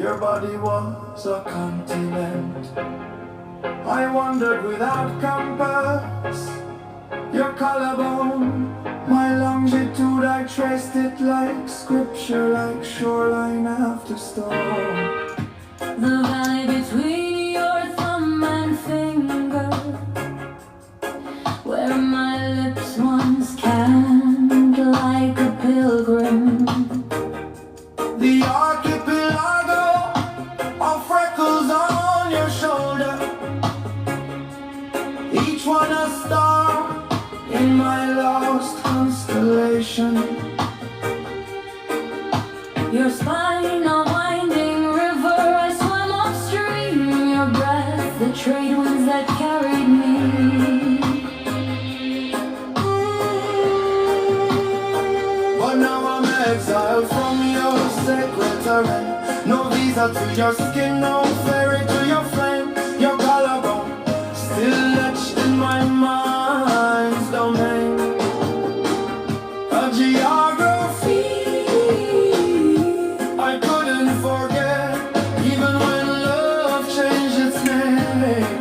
Your body was a continent. I wandered without compass. Your collarbone, my longitude, I traced it like scripture, like shoreline after storm. The valley between your thumb and finger, where my lips once canned like a pilgrim. The archipelago of freckles on your shoulder, each one a star in my lost constellation. Your spine a winding river, I swam upstream. Your breath, the trade winds that carried me. But now I'm exiled from your sacred terrain. No visa to your skin, no ferry to your flame. Your collarbone still etched in my mind's domain. A geography I couldn't forget, even when love changed its name.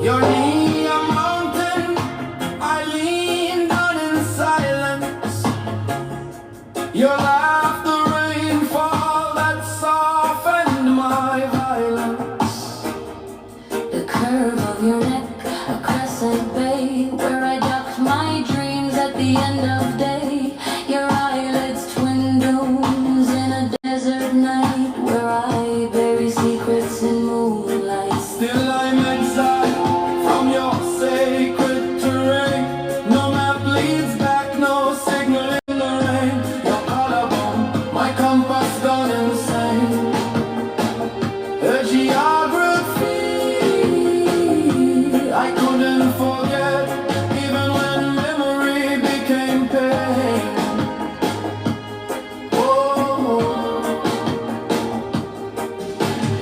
Your knee a mountain, I leaned on in silence. Your laugh, the rainfall that softened my violence. The curve of your neck, a crescent bay, where I ducked my dreams at the end of day. Your eyelids, twin domes in a desert night, where I bury secrets in moonlight. Still I'm exiled from your sacred terrain. No map leads back, no signal in the rain. Your collarbone, my compass gone insane. A geography I couldn't forget, even when memory became pain.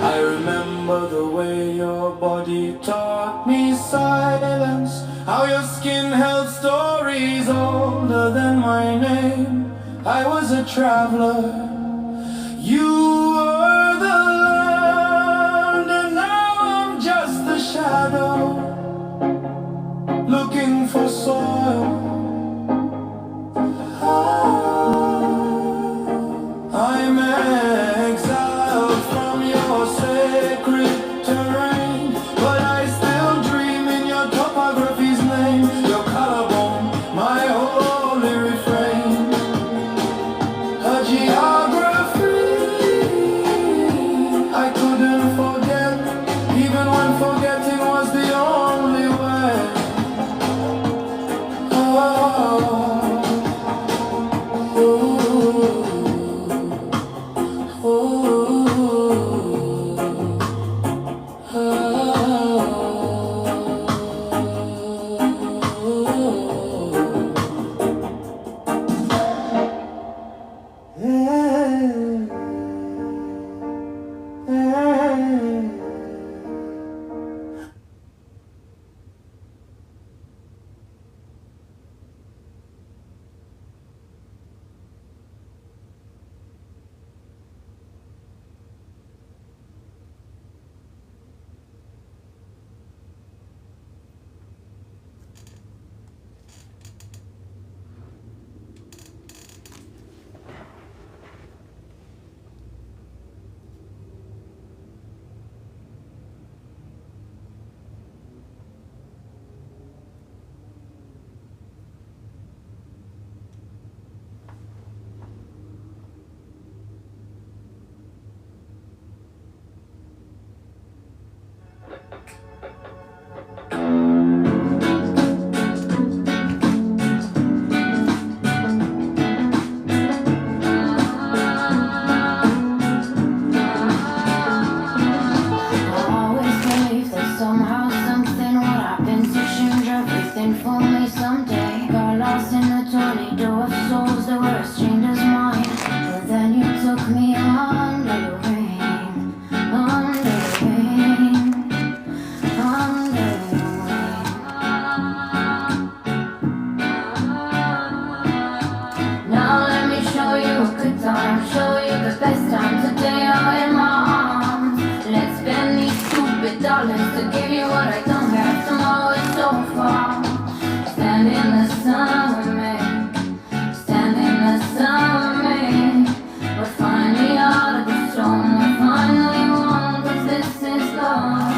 I remember the way your body taught me silence, how your skin held stories older than my name. I was a traveler, you were the land, and now I'm just a shadow looking for soil. I'm exiled from your sacred terrain, but I still dream in your topography's name. Your collarbone, my holy refrain. A geography I couldn't forget, even when forgetting was the only way. for me someday. Got lost in a tornado of souls that were as chained as mine. you what I don't have. Tomorrow is so far. Stand in the sun with me. Stand in the sun with me. We're finally out of the storm. We're finally one, 'cause this is love.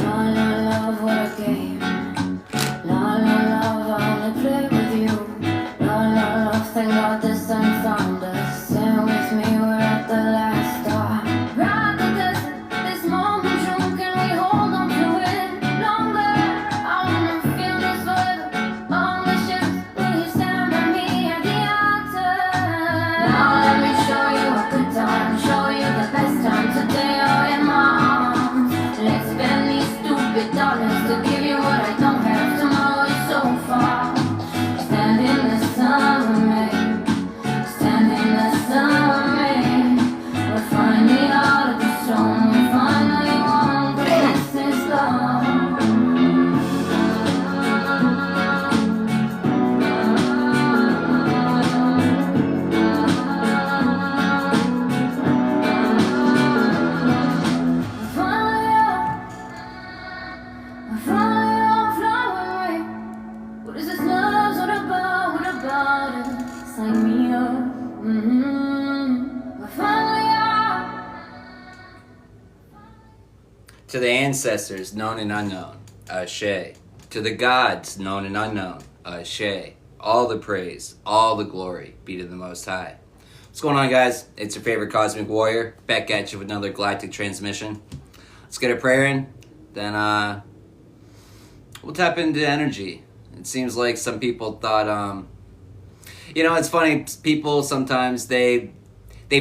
La la love, what a game. La la love, I wanna play with you. La la love, thank God the sun found us. Stand with me, we're at the last stop. Ride the desert, this moment true. Can we hold on to it longer? I wanna feel this forever. On the ships, will you stand by me at the altar? Now let me show you a good time. Show you the best time. Today you're in my arms. Let's spend these stupid dollars to give you what I don't have. Tomorrow is so far. Stand in the sun with me. Stand in the sun with me. We're finally out of the storm. We're finally one, 'cause this is love. Finally out. Finally out, fly with me. What is this love? What about? What about it? Sign me up. We're finally out. To the ancestors, known and unknown, Ashe. To the gods, known and unknown, Ashe. All the praise, all the glory be to the Most High. What's going on, guys? It's your favorite Cosmic Warrior, back at you with another Galactic Transmission. Let's get a prayer in, then we'll tap into energy. It seems like some people thought, it's funny, people sometimes, they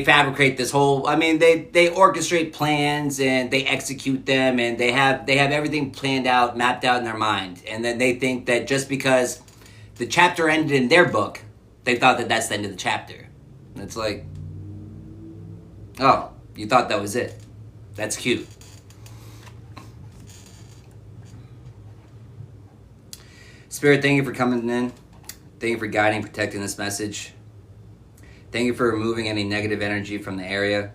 fabricate this whole, they orchestrate plans and they execute them and they have everything planned out, mapped out in their mind. And then they think that just because the chapter ended in their book, they thought that that's the end of the chapter. And it's like, oh, you thought that was it. That's cute. Spirit, thank you for coming in. Thank you for guiding, protecting this message. Thank you for removing any negative energy from the area.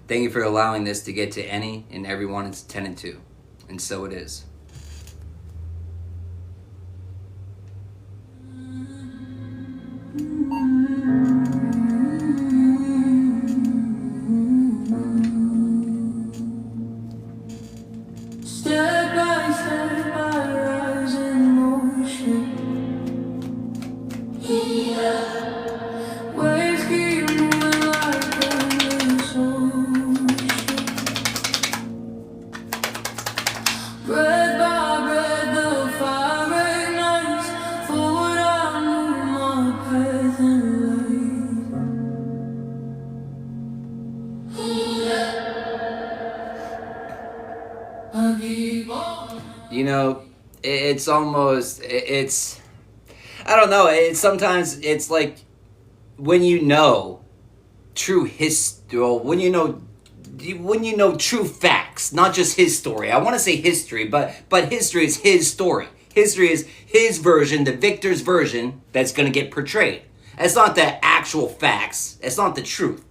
Thank you for allowing this to get to any and everyone it's intended to. And so it is. Step by step I rise in motion. Waves keep moving like endless ocean. Breath by breath the fire ignites. Forward I move my path in light. I keep on. It's almost, I don't know, sometimes it's like when you know true history, when you know true facts, not just his story. I want to say history, but history is his story. History is his version, the victor's version that's going to get portrayed. It's not the actual facts. It's not the truth.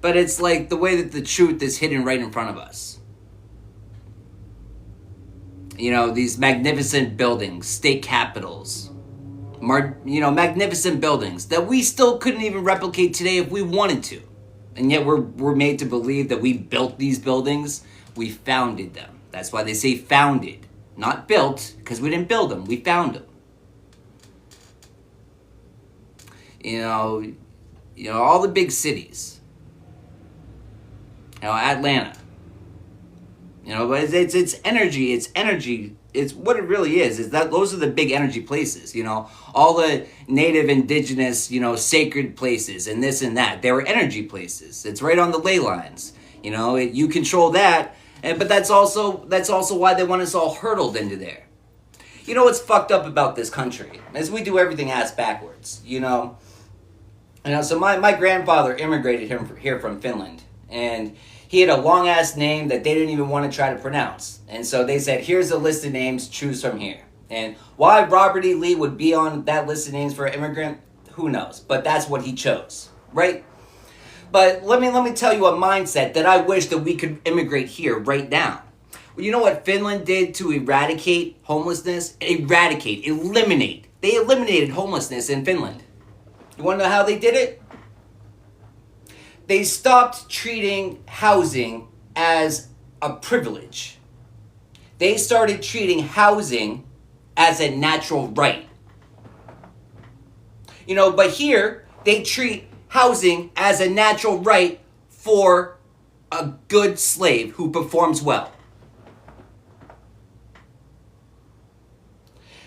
But it's like the way that the truth is hidden right in front of us. These magnificent buildings, state capitals, magnificent buildings that we still couldn't even replicate today if we wanted to. And yet we're made to believe that we built these buildings. We founded them. That's why they say founded, not built, because we didn't build them. We found them. All the big cities. Atlanta. But it's energy. It's energy. It's what it really is that those are the big energy places. All the native, indigenous, sacred places and this and that. They were energy places. It's right on the ley lines. You control that, but that's also why they want us all hurtled into there. What's fucked up about this country is we do everything ass backwards. So my grandfather immigrated here from Finland, and he had a long-ass name that they didn't even want to try to pronounce. And so they said, here's a list of names, choose from here. And why Robert E. Lee would be on that list of names for an immigrant, Who knows? But that's what he chose, right? But let me tell you a mindset that I wish that we could immigrate here right now. Well, you know what Finland did to eradicate homelessness? Eliminate. They eliminated homelessness in Finland. You want to know how they did it? They stopped treating housing as a privilege. They started treating housing as a natural right. You know, but here they treat housing as a natural right for a good slave who performs well.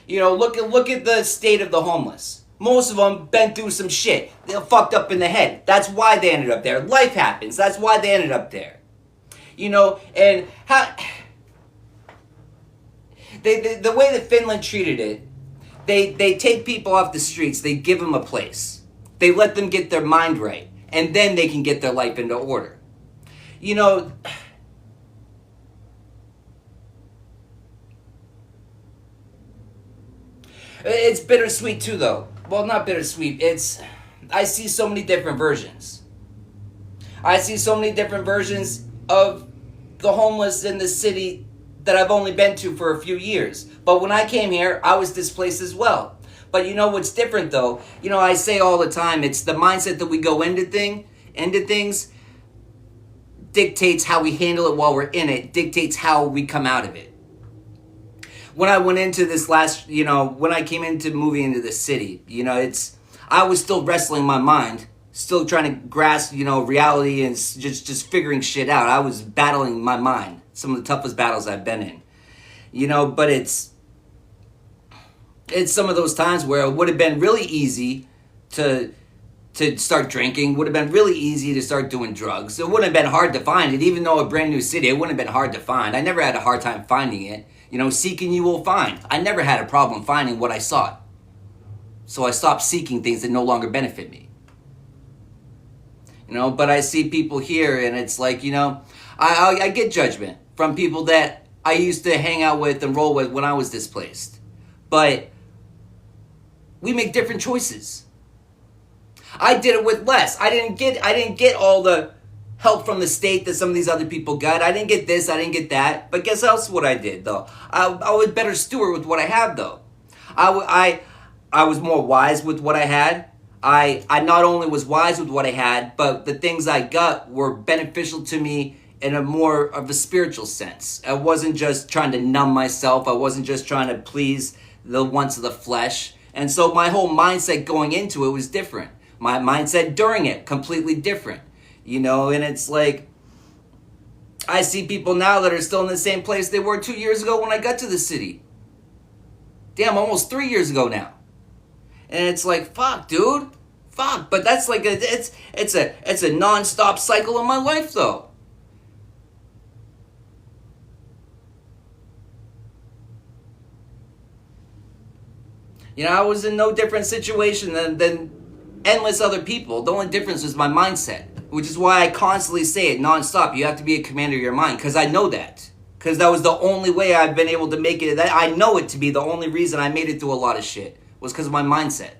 You know, look at the state of the homeless. Most of them been through some shit. They're fucked up in the head. That's why they ended up there. Life happens. That's why they ended up there. You know, and how the way that Finland treated it, they take people off the streets. They give them a place. They let them get their mind right, and then they can get their life into order. You know, it's bittersweet too, though. Well, not bittersweet. I see so many different versions. I see so many different versions of the homeless in the city that I've only been to for a few years. But when I came here, I was displaced as well. But you know what's different though? You know, I say all the time, it's the mindset that we go into things dictates how we handle it while we're in it, dictates how we come out of it. When I went into this last, you know, when I came into moving into the city, you know, I was still wrestling my mind, still trying to grasp, you know, reality and just figuring shit out. I was battling my mind, some of the toughest battles I've been in, you know, but it's some of those times where it would have been really easy to start drinking, would have been really easy to start doing drugs. It wouldn't have been hard to find it, even though a brand new city, it wouldn't have been hard to find. I never had a hard time finding it. You know, seeking you will find. I never had a problem finding what I sought. So I stopped seeking things that no longer benefit me. You know, but I see people here and it's like, you know, I get judgment from people that I used to hang out with and roll with when I was displaced. But we make different choices. I did it with less. I didn't get all the help from the state that some of these other people got. I didn't get this, I didn't get that. But guess else what I did though? I was better steward with what I have though. I was more wise with what I had. I not only was wise with what I had, but the things I got were beneficial to me in a more of a spiritual sense. I wasn't just trying to numb myself. I wasn't just trying to please the wants of the flesh. And so my whole mindset going into it was different. My mindset during it, completely different. You know, and it's like, I see people now that are still in the same place they were 2 years ago when I got to the city. Damn, almost 3 years ago now. And it's like, fuck, dude. Fuck. But that's like, it's a non-stop cycle in my life, though. You know, I was in no different situation than endless other people. The only difference was my mindset. Which is why I constantly say it nonstop. You have to be a commander of your mind. Because I know that. Because that was the only way I've been able to make it. That I know it to be the only reason I made it through a lot of shit. Was because of my mindset.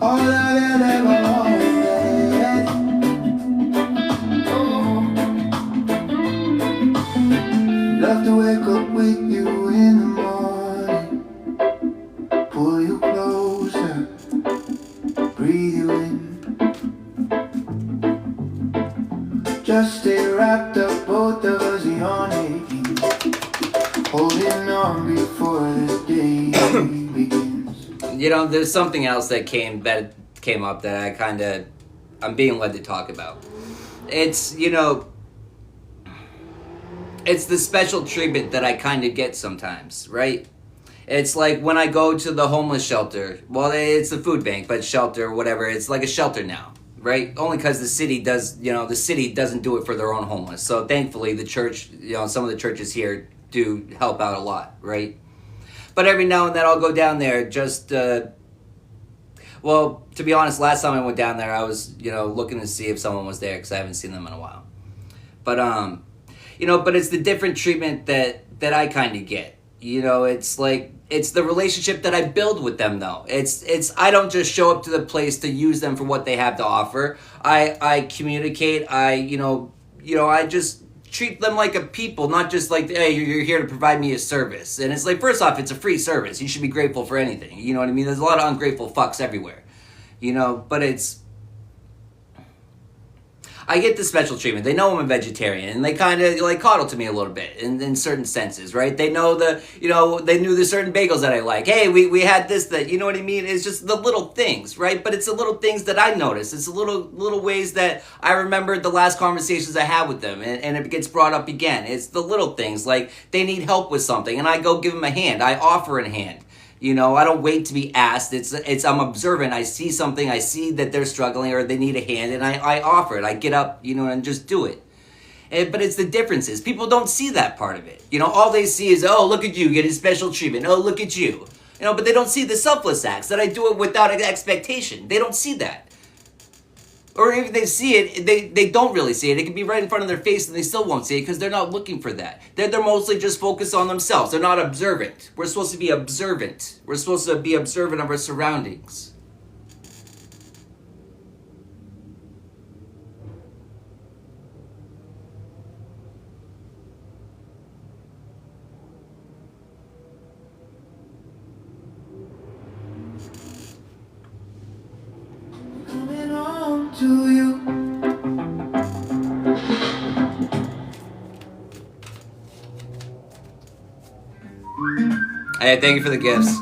All I've ever wanted. Oh. Love to wake up with you in the morning, pull you closer, breathe you in. Just stay wrapped up, both of us yawning, holding on before this day begins. You know, there's something else that came up that I'm being led to talk about. It's, you know, it's the special treatment that I kind of get sometimes, right? It's like when I go to the homeless shelter. Well, it's the food bank, but shelter, whatever. It's like a shelter now, right? Only because the city doesn't do it for their own homeless. So thankfully, the church, some of the churches here do help out a lot, right? But every now and then I'll go down there just, well, to be honest, last time I went down there, I was, looking to see if someone was there because I haven't seen them in a while. But, but it's the different treatment that I kind of get. It's like, it's the relationship that I build with them, though. I don't just show up to the place to use them for what they have to offer. I communicate. I just treat them like a people, not just like, hey, you're here to provide me a service. And it's like, first off, it's a free service. You should be grateful for anything. You know what I mean? There's a lot of ungrateful fucks everywhere. But I get the special treatment. They know I'm a vegetarian, and they kind of like coddle to me a little bit in certain senses, right? They know they knew the certain bagels that I like. Hey, we had this, that, you know what I mean? It's just the little things, right? But it's the little things that I notice. It's the little ways that I remember the last conversations I had with them, and it gets brought up again. It's the little things, like they need help with something, and I go give them a hand. I offer a hand. I don't wait to be asked. I'm observant. I see something. I see that they're struggling or they need a hand, and I offer it. I get up, and just do it. But it's the differences. People don't see that part of it. All they see is, oh, look at you getting special treatment. Oh, look at you. But they don't see the selfless acts, that I do it without expectation. They don't see that. Or if they see it, they don't really see it. It can be right in front of their face and they still won't see it because they're not looking for that. They're mostly just focused on themselves. They're not observant. We're supposed to be observant. We're supposed to be observant of our surroundings. Coming on to you. Hey, thank you for the gifts.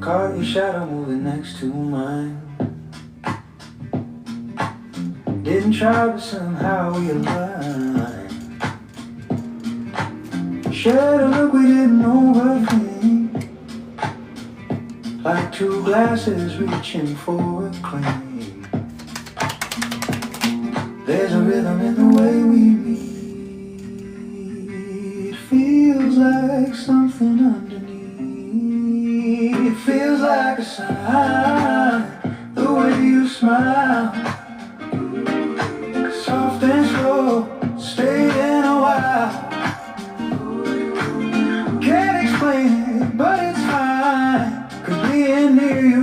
Caught your shadow moving next to mine. Didn't try, but somehow we aligned. Shared a look we didn't overthink, like two glasses reaching for a clink. There's a rhythm in the way we meet. Feels like something underneath. It feels like a sign, the way you smile, soft and slow, stayed in a while. Can't explain it, but it's fine, 'cause being near you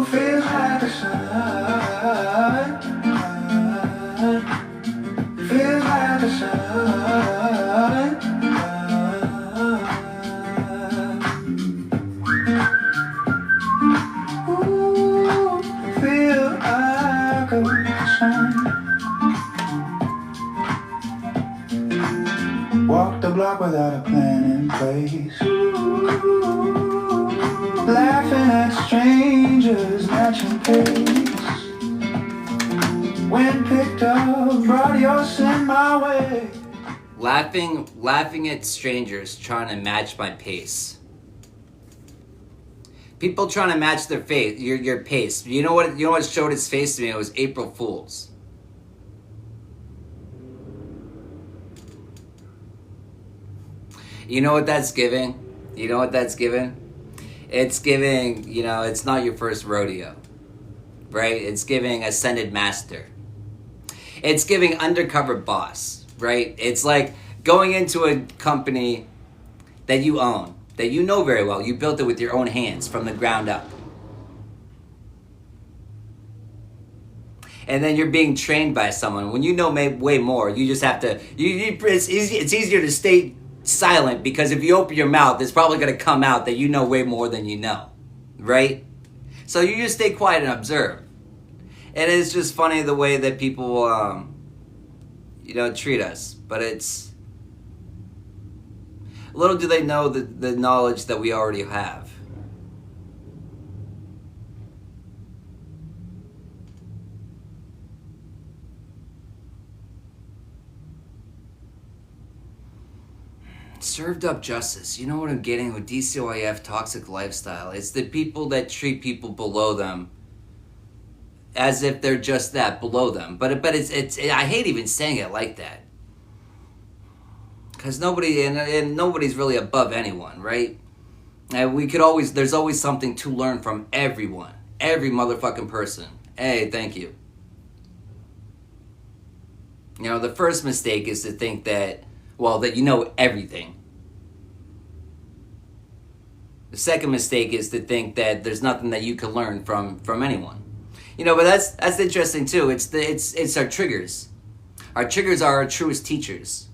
feels like a sign. Feels like a sign. Ooh, feel like a sign. Walk the block without a plan in place. Laughing at strangers, matching pace. When picked up, brought your sin my way. Laughing at strangers trying to match my pace. People trying to match their face, your pace. You know what showed its face to me? It was April Fools. You know what that's giving? It's giving, it's not your first rodeo, right? It's giving ascended master. It's giving undercover boss, right? It's like going into a company that you own, that you know very well. You built it with your own hands from the ground up. And then you're being trained by someone. When you know way more, you just have to, it's easier to stay silent, because if you open your mouth, it's probably going to come out that you know way more than you know, right? So you just stay quiet and observe. And it's just funny the way that people, treat us. But it's, little do they know the knowledge that we already have. Served up justice. You know what I'm getting with DCYF toxic lifestyle? It's the people that treat people below them as if they're just that, below them. But it's I hate even saying it like that. Because nobody's really above anyone, right? And there's always something to learn from everyone. Every motherfucking person. Hey, thank you. The first mistake is to think that you know everything. The second mistake is to think that there's nothing that you can learn from anyone. But that's interesting too. It's our triggers. Our triggers are our truest teachers.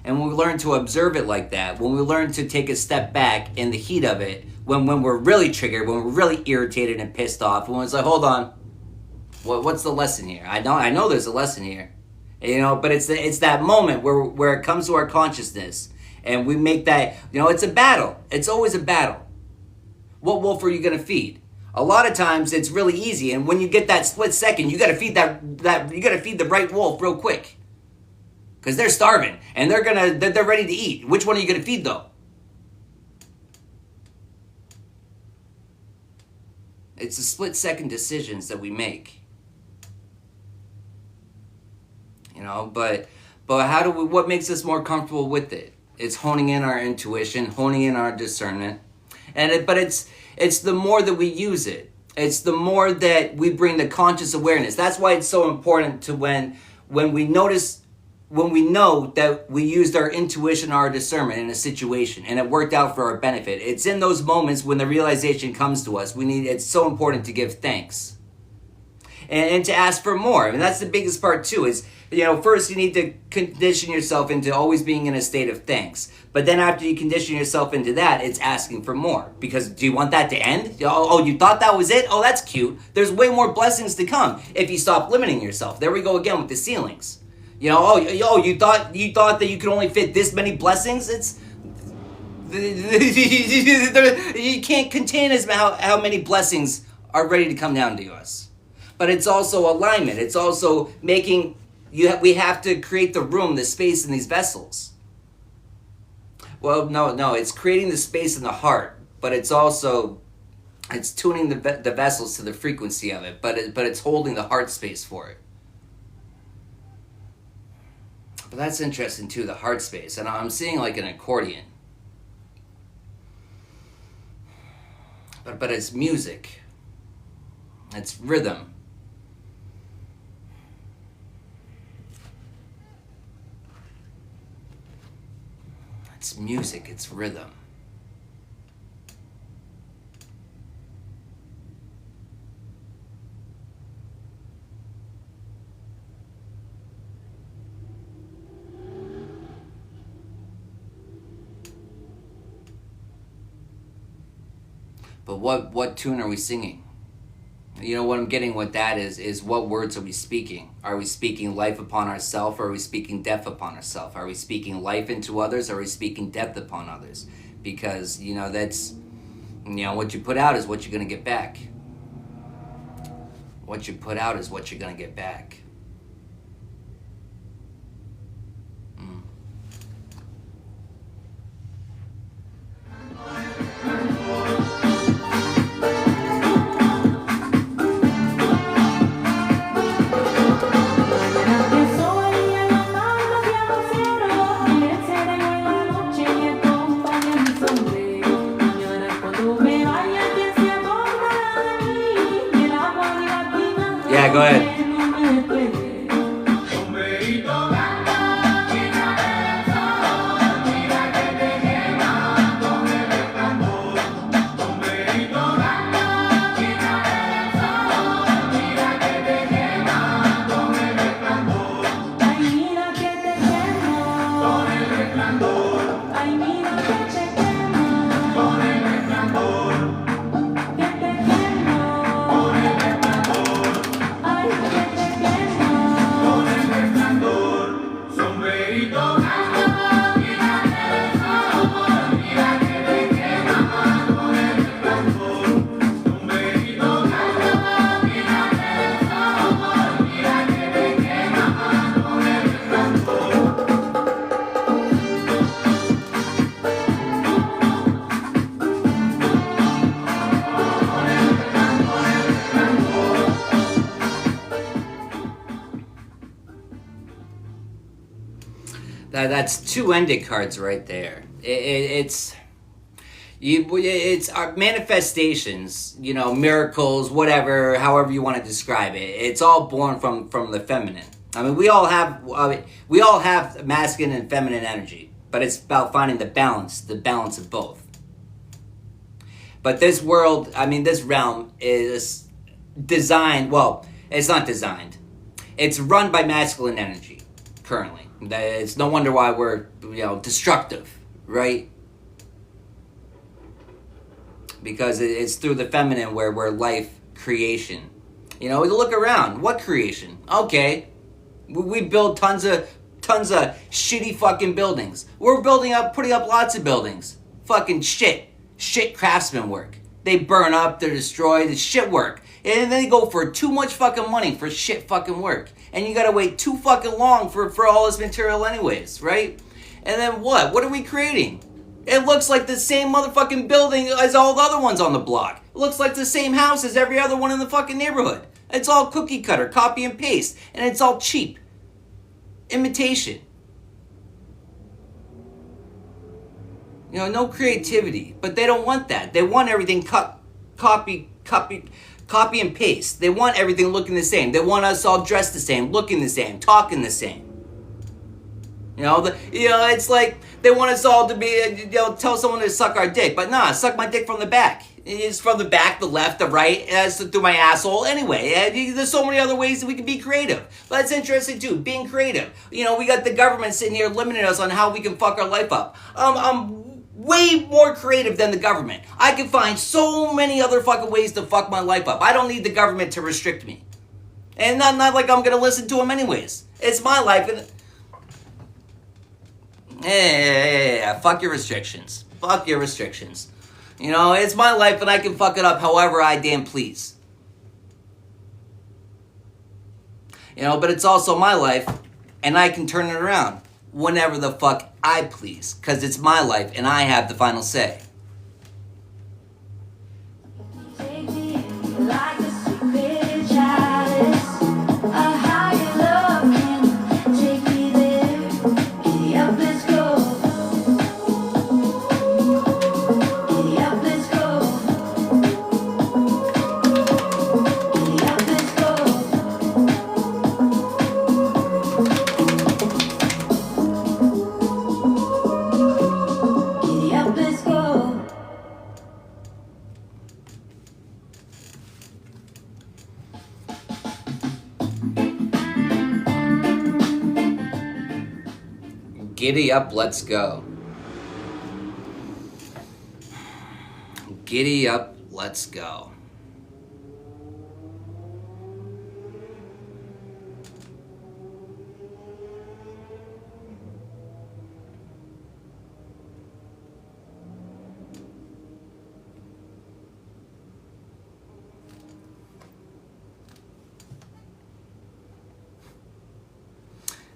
And when we learn to observe it like that, when we learn to take a step back in the heat of it, when we're really triggered, when we're really irritated and pissed off, when it's like, hold on, what's the lesson here? I know there's a lesson here. But it's that moment where it comes to our consciousness and we make that, it's a battle. It's always a battle. What wolf are you going to feed? A lot of times it's really easy, and when you get that split second, you got to feed the right wolf real quick. Cuz they're starving and they're ready to eat. Which one are you going to feed though? It's the split second decisions that we make. But what makes us more comfortable with it? It's honing in our intuition, honing in our discernment. But it's the more that we use it. It's the more that we bring the conscious awareness. That's why it's so important to when we know that we used our intuition, our discernment in a situation and it worked out for our benefit. It's in those moments when the realization comes to us. It's so important to give thanks. And to ask for more. That's the biggest part too, is, first you need to condition yourself into always being in a state of thanks. But then after you condition yourself into that, it's asking for more. Because do you want that to end? Oh, you thought that was it? Oh, that's cute. There's way more blessings to come if you stop limiting yourself. There we go again with the ceilings. You thought that you could only fit this many blessings? You can't contain how many blessings are ready to come down to us. But it's also alignment. It's also making we have to create the room, the space in these vessels. Well, no, it's creating the space in the heart, but it's tuning the vessels to the frequency of it, but it's holding the heart space for it. But that's interesting too, the heart space, and I'm seeing like an accordion. But it's music. It's rhythm. It's music, it's rhythm. But what tune are we singing? What I'm getting with that is what words are we speaking? Are we speaking life upon ourselves, or are we speaking death upon ourselves? Are we speaking life into others, or are we speaking death upon others? Because, that's, what you put out is what you're going to get back. What you put out is what you're going to get back. Yeah, go ahead. That's two ended cards right there. It's our manifestations, you know, miracles, whatever, however you want to describe it. It's all born from the feminine. I mean, we all have masculine and feminine energy, but it's about finding the balance of both. But this world, I mean, this realm is designed. Well, it's not designed. It's run by masculine energy currently. It's no wonder why we're, you know, destructive, right? Because it's through the feminine where we're life creation. You know, look around. What creation? Okay, we build tons of shitty fucking buildings. We're putting up lots of buildings. Fucking shit craftsman work. They burn up, they're destroyed, it's shit work. And then they go for too much fucking money for shit fucking work. And you gotta wait too fucking long for all this material anyways, right? And then what? What are we creating? It looks like the same motherfucking building as all the other ones on the block. It looks like the same house as every other one in the fucking neighborhood. It's all cookie cutter, copy and paste, and it's all cheap. Imitation. You know, no creativity. But they don't want that. They want everything copy and paste. They want everything looking the same. They want us all dressed the same, looking the same, talking the same. You know, it's like they want us all to be, tell someone to suck our dick. But nah, suck my dick from the back. It's from the back, the left, the right, through my asshole. Anyway, there's so many other ways that we can be creative. That's interesting too, being creative. You know, we got the government sitting here limiting us on how we can fuck our life up. I'm way more creative than the government. I can find so many other fucking ways to fuck my life up. I don't need the government to restrict me. And not like I'm gonna listen to them anyways. It's my life and... Yeah, fuck your restrictions. Fuck your restrictions. You know, it's my life and I can fuck it up however I damn please. You know, but it's also my life and I can turn it around whenever the fuck I please. Because it's my life and I have the final say. Take me like a secret chalice, a higher love can take me there. Giddy up, let's go. Giddy up, let's go. Giddy up, let's go. Giddy up, let's go. Giddy up, let's go. Giddy up, let's go.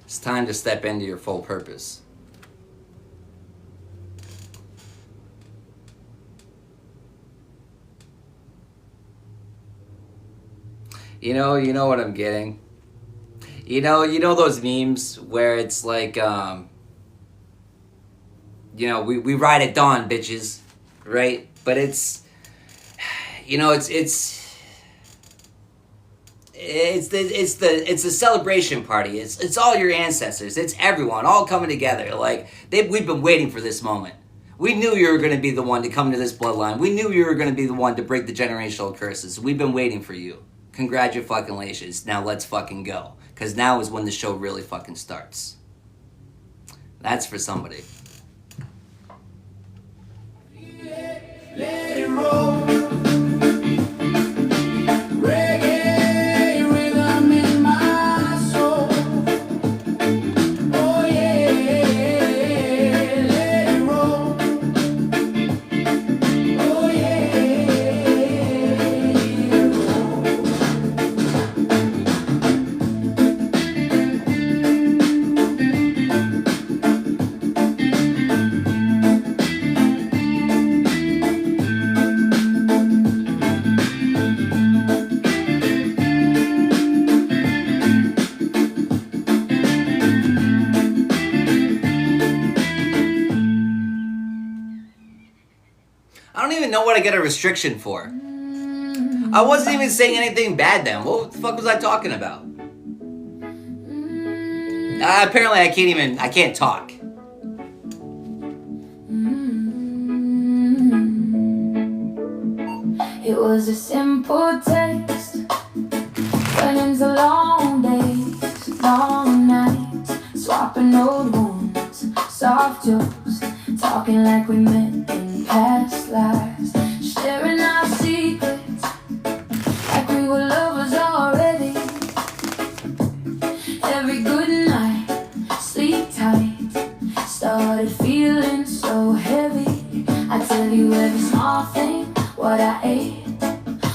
It's time to step into your full purpose. You know what I'm getting? You know those memes where it's like, we ride at dawn, bitches, right? But it's a celebration party. It's all your ancestors. It's everyone all coming together. Like we've been waiting for this moment. We knew you were going to be the one to come to this bloodline. We knew you were going to be the one to break the generational curses. We've been waiting for you. Congratulations. Now let's fucking go. Because now is when the show really fucking starts. That's for somebody. Let it roll. Reggae rhythm in my soul. Oh yeah, let it roll. Oh yeah. I don't even know what I get a restriction for. I wasn't even saying anything bad then. What the fuck was I talking about? Apparently I can't talk. It was a simple text, went into long days, long nights, swapping old wounds, soft jokes, talking like we met in past lives, sharing our secrets like we were lovers already. Every good night, sleep tight, started feeling so heavy. I tell you every small thing, what I ate,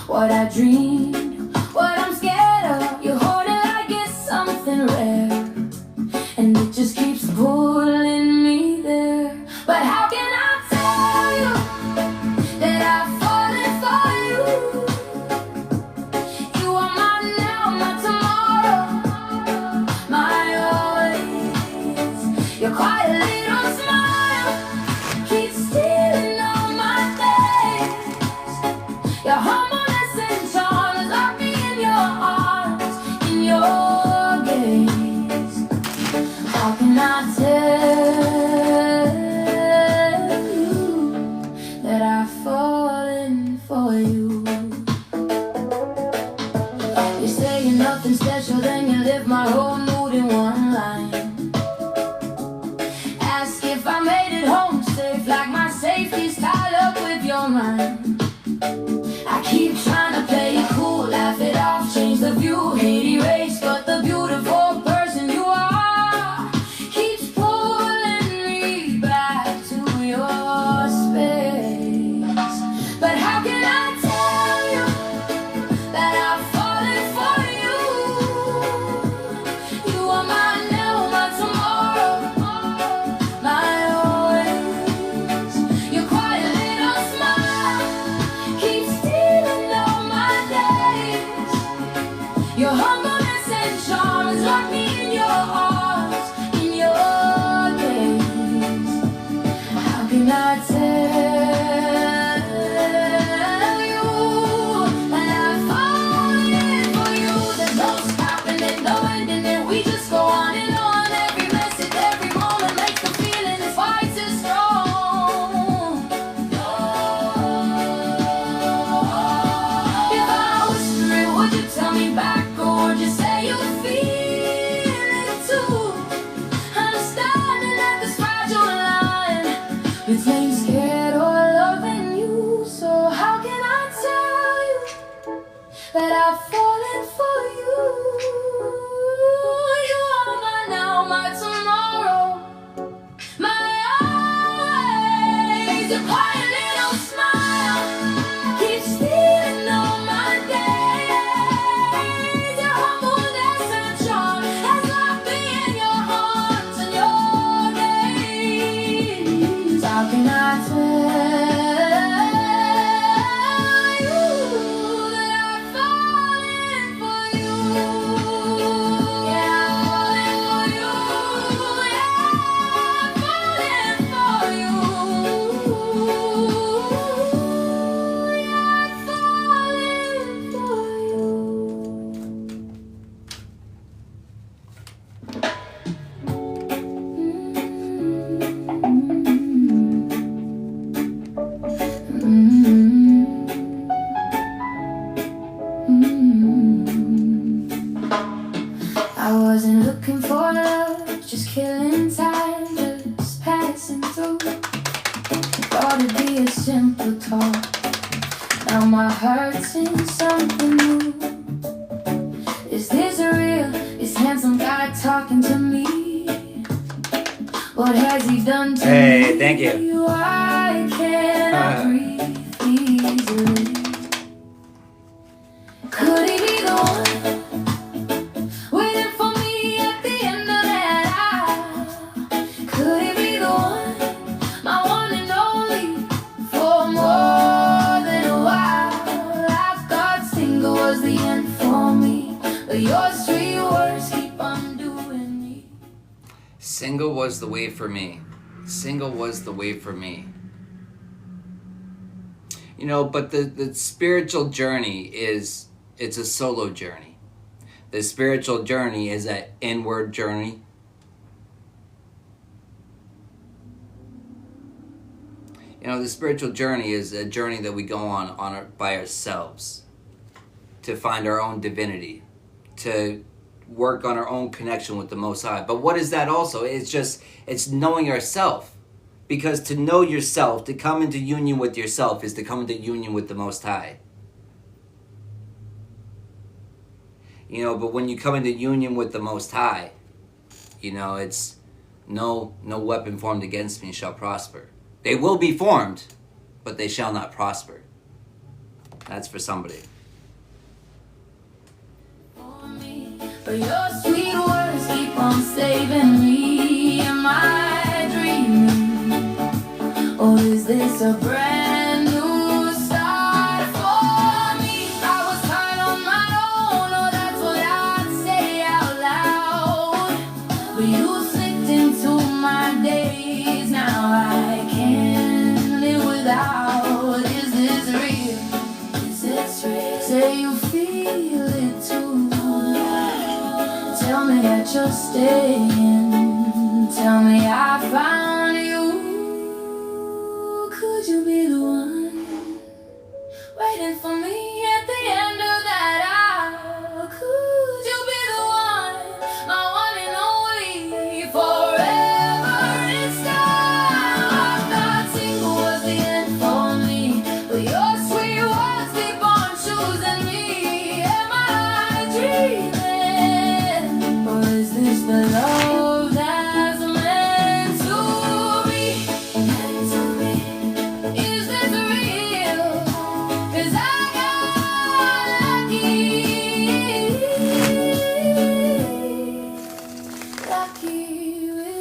what I dreamed, what I'm scared of. You hold it like it's something rare, and it just keeps pulling me there. But how can I tell you that I've fallen for you? You are my now, my tomorrow, my always. Your quiet little smile keeps stealing all my days. Your humbleness and charms lock me in your arms, in your gaze. How can I tell you that I've fallen for you? You say you're nothing special, then you lift my whole mood in one line. Ask if I made it home safe, like my safety's tied up with your mind. I keep trying to play it cool, laugh it off, change the view, hate erase, but the beautiful person you are keeps pulling me back to your space. But how can I tell you that I've fallen for you? You are my now, my tomorrow, my always. Your quiet little smile keeps stealing all my days. Your humbleness and charms lock me in your arms, in your gaze. How can I tell you that I've fallen for you? There's no stopping it, no ending it. We just go on and on. Every message, every moment makes the feeling is quite too strong. If I whisper it, would you tell me back, or would you say you feel it too? I'm standing at this fragile line between scared or loving you. So how can I tell you that I've fallen for you? You are my now, my tomorrow, my always. Your quiet little smile keeps stealing all my days. Your humbleness and charm has locked me in your arms and your gaze. How can I tell you that I've fallen for you? Yeah, I've fallen for you. Yeah, I've fallen for you. Yeah, I've fallen for you. I wasn't looking for love, just killing time, just passing through. Thought it'd be a simple talk. Now my heart's in something new. Is this real? Is handsome guy talking to me? What has he done to me? Hey, thank you. Why can't I breathe easily? Could he be the one waiting for me at the end of that aisle? Could he be the one, my one and only, for more than a while? I thought single was the end for me, but your sweet words keep on doing me. Single was the way for me. Single was the way for me. But the spiritual journey it's a solo journey. The spiritual journey is an inward journey. The spiritual journey is a journey that we go on by ourselves to find our own divinity, to work on our own connection with the Most High. But what is that also? It's knowing yourself. Because to know yourself, to come into union with yourself, is to come into union with the Most High. But when you come into union with the Most High, it's no weapon formed against me shall prosper. They will be formed, but they shall not prosper. That's for somebody. But your sweet words keep on saving me. Am I dreaming? Or is this a brand new start for me? I was fine on my own, oh that's what I'd say out loud. But you slipped into my days, now I can't live without. Is this real? Is this real? Say you feel it too. Tell me that you're staying. Tell me I found you. Could you be the one waiting for me at the end of that aisle? Could you be the one, my one and only, forever this time? I thought single was the end for me, but your sweet words keep on choosing me. Am I dreaming? Is this the love that's meant to be? Meant to be? Is this real? 'Cause I got lucky with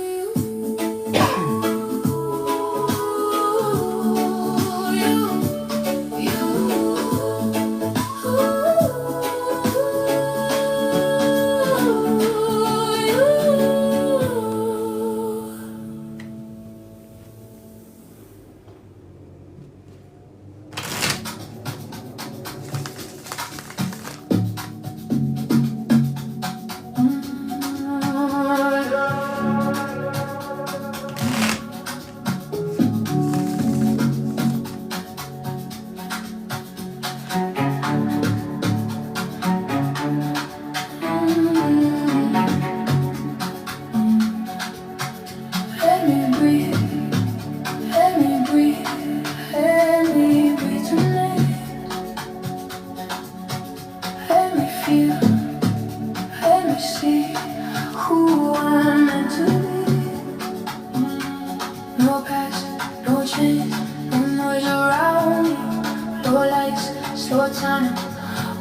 slow time,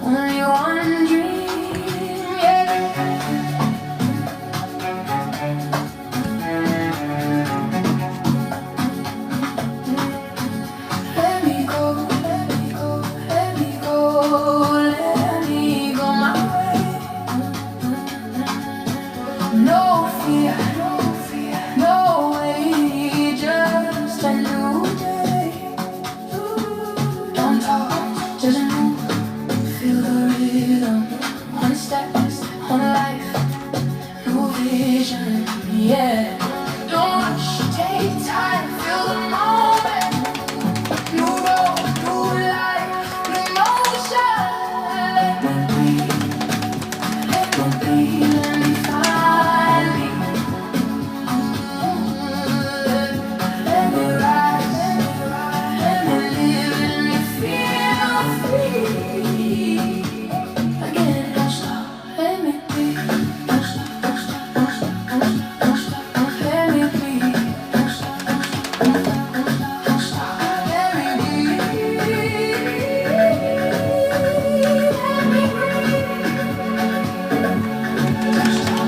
only one dream, yeah. Let me go, let me go, let me go, let me go my way. No fear, no way, just a new day. Don't talk, just move, feel the rhythm. One step, one life, new vision, yeah. Don't rush, take time, feel the moment. New road, new life, new motion. Let me breathe, let me find me. Let me rise, let me live, let me feel free. Again, don't stop, let me breathe. Don't stop, don't stop, don't stop, don't stop, don't stop. Let me breathe. Don't stop, don't stop, don't stop, don't stop. Let me breathe. Let me breathe. Don't stop.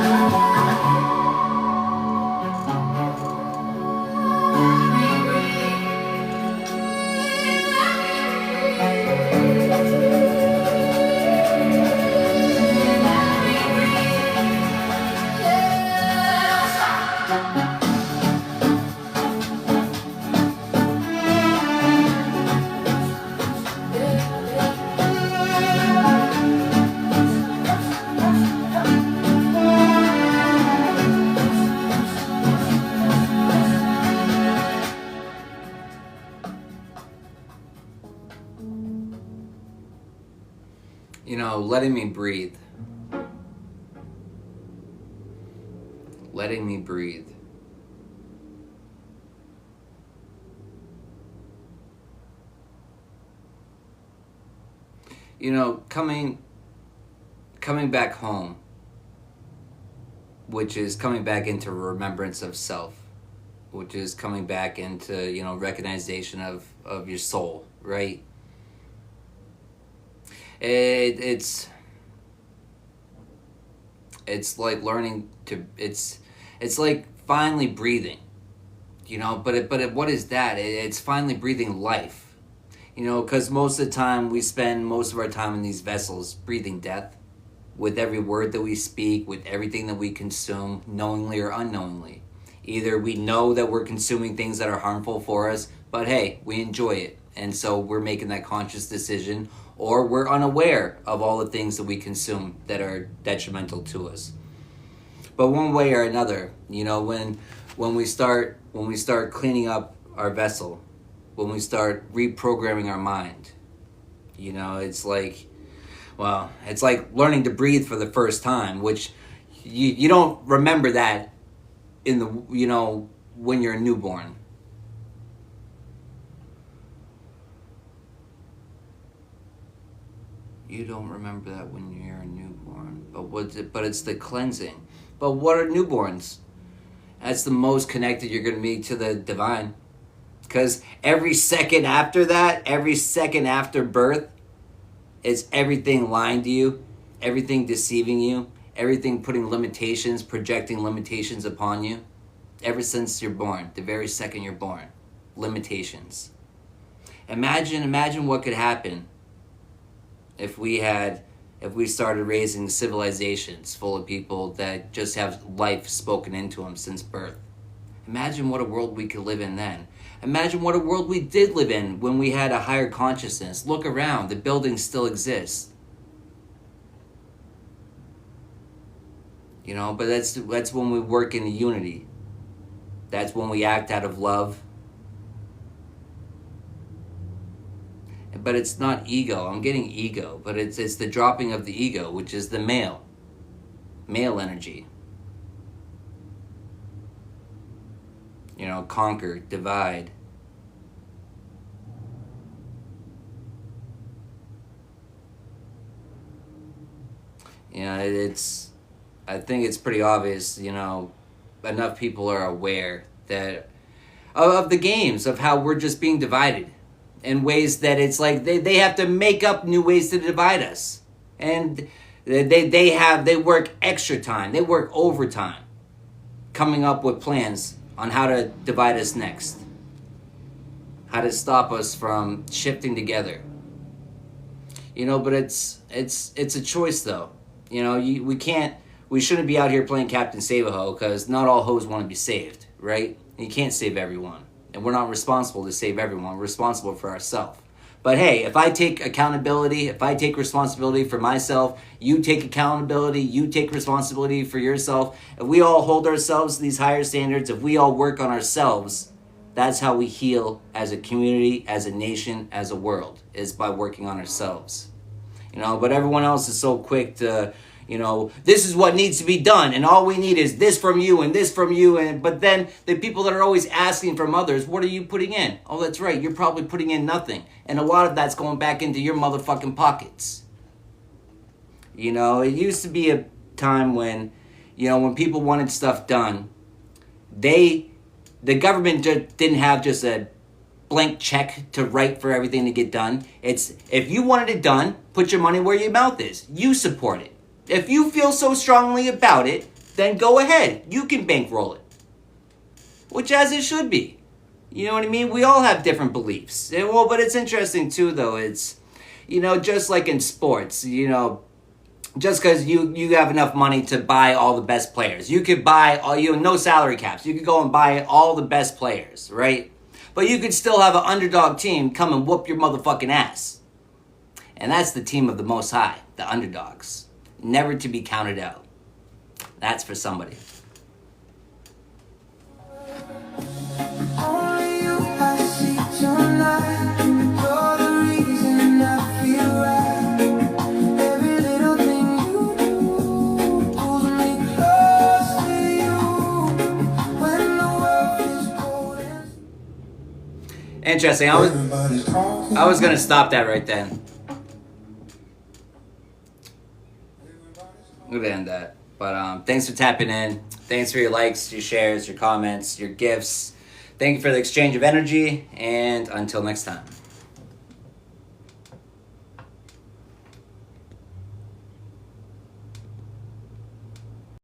letting me breathe. Letting me breathe. Coming back home, which is coming back into remembrance of self, which is coming back into, recognition of your soul, right? It's like learning to, it's like finally breathing, but what is that? It's finally breathing life. Because most of the time we spend most of our time in these vessels breathing death with every word that we speak, with everything that we consume, knowingly or unknowingly. Either we know that we're consuming things that are harmful for us, but hey, we enjoy it, and so we're making that conscious decision, or we're unaware of all the things that we consume that are detrimental to us. But one way or another, when we start cleaning up our vessel, when we start reprogramming our mind, it's like learning to breathe for the first time, which you don't remember that in the, when you're a newborn. You don't remember that when you're a newborn. But it's the cleansing. But what are newborns? That's the most connected you're going to be to the divine. Because every second after that, every second after birth, it's everything lying to you, everything deceiving you, everything putting limitations, projecting limitations upon you. Ever since you're born, the very second you're born, limitations. Imagine what could happen if we started raising civilizations full of people that just have life spoken into them since birth. Imagine what a world we could live in then. Imagine what a world we did live in when we had a higher consciousness. Look around, the buildings still exist. But that's when we work in unity. That's when we act out of love. But it's not ego. I'm getting ego, but it's the dropping of the ego, which is the male energy. Conquer, divide. I think it's pretty obvious, enough people are aware that of the games, of how we're just being divided in ways that it's like they have to make up new ways to divide us. And they work extra time, they work overtime coming up with plans on how to divide us next, how to stop us from shifting together. But it's a choice though. We shouldn't be out here playing Captain Save-A-Ho, because not all hoes want to be saved, right? You can't save everyone, and we're not responsible to save everyone. We're responsible for ourselves. But hey, if I take accountability, if I take responsibility for myself, you take accountability, you take responsibility for yourself, if we all hold ourselves to these higher standards, if we all work on ourselves, that's how we heal as a community, as a nation, as a world, is by working on ourselves. But everyone else is so quick to, this is what needs to be done, and all we need is this from you and this from you. But then the people that are always asking from others, what are you putting in? Oh, that's right, you're probably putting in nothing. And a lot of that's going back into your motherfucking pockets. It used to be a time when, when people wanted stuff done, the government just didn't have just a blank check to write for everything to get done. It's, if you wanted it done, put your money where your mouth is. You support it. If you feel so strongly about it, then go ahead. You can bankroll it. Which as it should be. You know what I mean? We all have different beliefs. But it's interesting too, though. It's, just like in sports, just because you have enough money to buy all the best players. You could buy all, no salary caps. You could go and buy all the best players, right? But you could still have an underdog team come and whoop your motherfucking ass. And that's the team of the Most High, the underdogs. Never to be counted out. That's for somebody. Only you I see tonight. You're the reason I feel right. Interesting. I was gonna stop that right then. We're gonna end that. But thanks for tapping in. Thanks for your likes, your shares, your comments, your gifts. Thank you for the exchange of energy, and until next time.